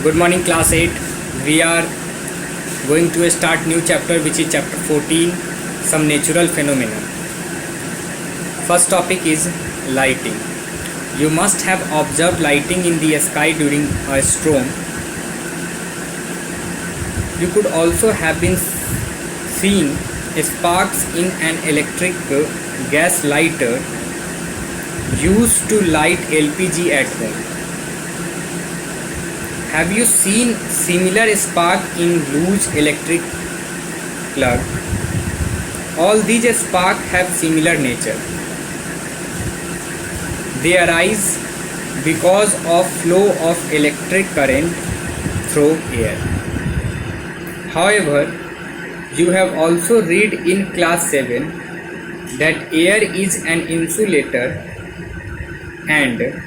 Good morning, class 8. We are going to start new chapter, which is chapter 14, some natural phenomena. First topic is lighting. You must have observed lighting in the sky during a storm. You could also have been seen sparks in an electric gas lighter used to light LPG at home. Have you seen similar spark in loose electric plug? All these sparks have similar nature. They arise because of flow of electric current through air. However, you have also read in class 7 that air is an insulator and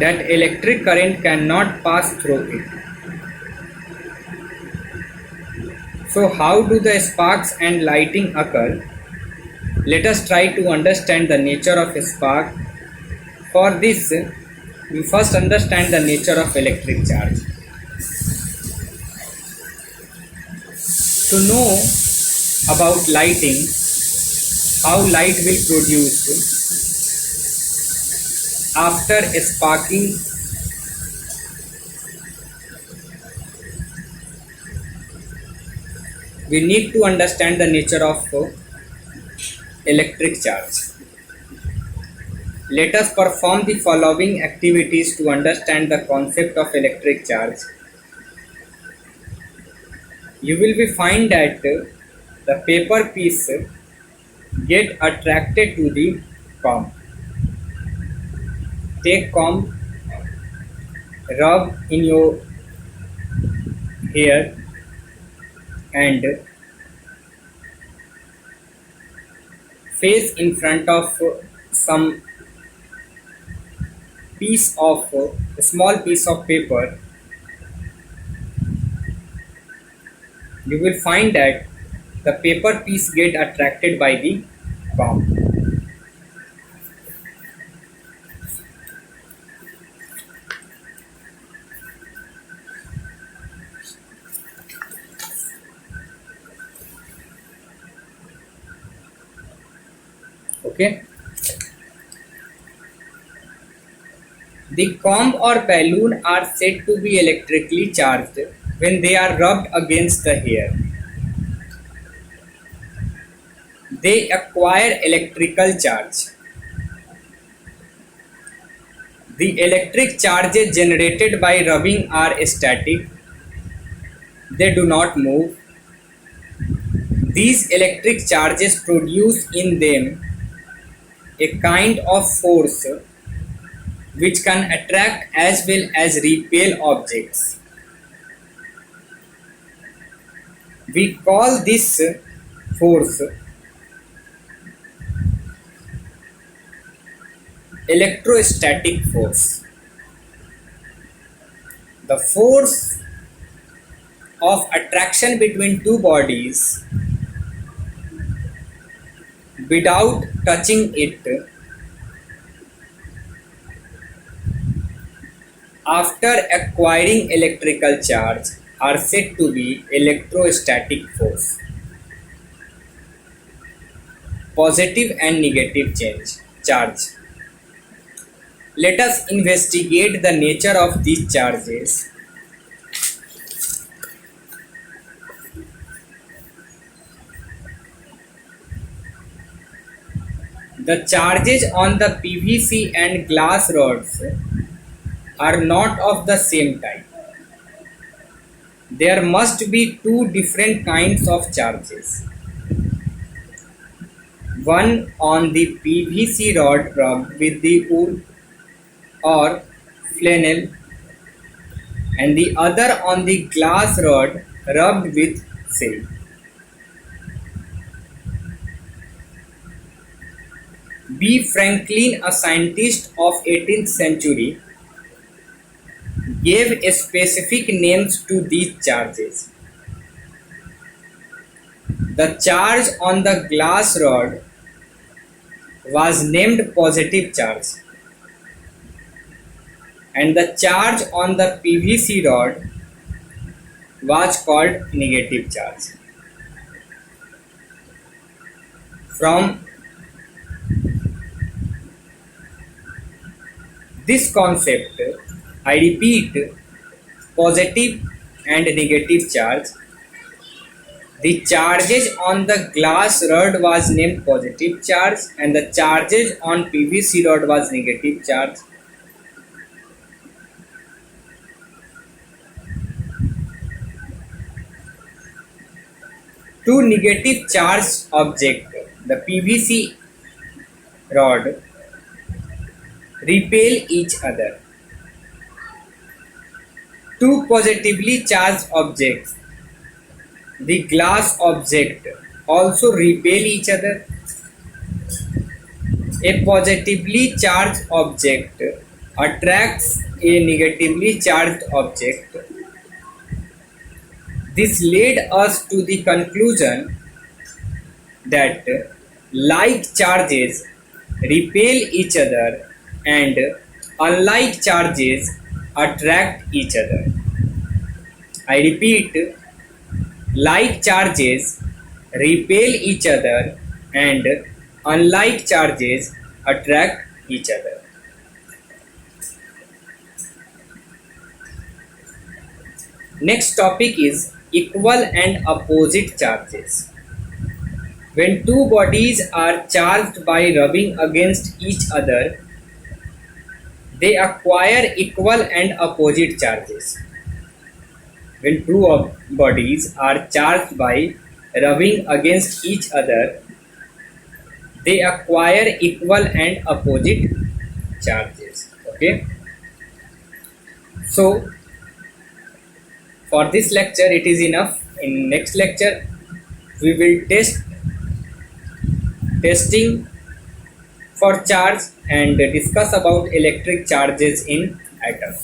that electric current cannot pass through it. So how do the sparks and lighting occur? Let us try to understand the nature of a spark. For this, we first understand the nature of electric charge. To know about lighting, how light will produce after sparking, we need to understand the nature of electric charge. Let us perform the following activities to understand the concept of electric charge. You will be find that the paper piece get attracted to the comb. Take comb, rub in your hair and face in front of some piece of a small piece of paper. You will find that the paper piece get attracted by the comb. Okay. The comb or balloon are said to be electrically charged when they are rubbed against the hair. They acquire electrical charge. The electric charges generated by rubbing are static. They do not move. These electric charges produce in them a kind of force which can attract as well as repel objects. We call this force electrostatic force. The force of attraction between two bodies without touching it after acquiring electrical charge are said to be electrostatic force. Positive and negative charge. Let us investigate the nature of these charges. The charges on the PVC and glass rods are not of the same type. There must be two different kinds of charges. One on the PVC rod rubbed with the wool or flannel, and the other on the glass rod rubbed with silk. B. Franklin, a scientist of 18th century, gave specific names to these charges. The charge on the glass rod was named positive charge. and the charge on the PVC rod was called negative charge. From this concept, I repeat, positive and negative charge. The charges on the glass rod was named positive charge and the charges on PVC rod was negative charge. Two negative charged objects, the PVC rod, repel each other. Two positively charged objects, the glass object, also repel each other. A positively charged object attracts a negatively charged object. This led us to the conclusion that like charges repel each other and unlike charges attract each other. I repeat, like charges repel each other and unlike charges attract each other. Next topic is equal and opposite charges. When two bodies are charged by rubbing against each other, they acquire equal and opposite charges. When two bodies are charged by rubbing against each other, they acquire equal and opposite charges. Okay. So for this lecture it is enough. In next lecture we will testing for charge and discuss about electric charges in atom.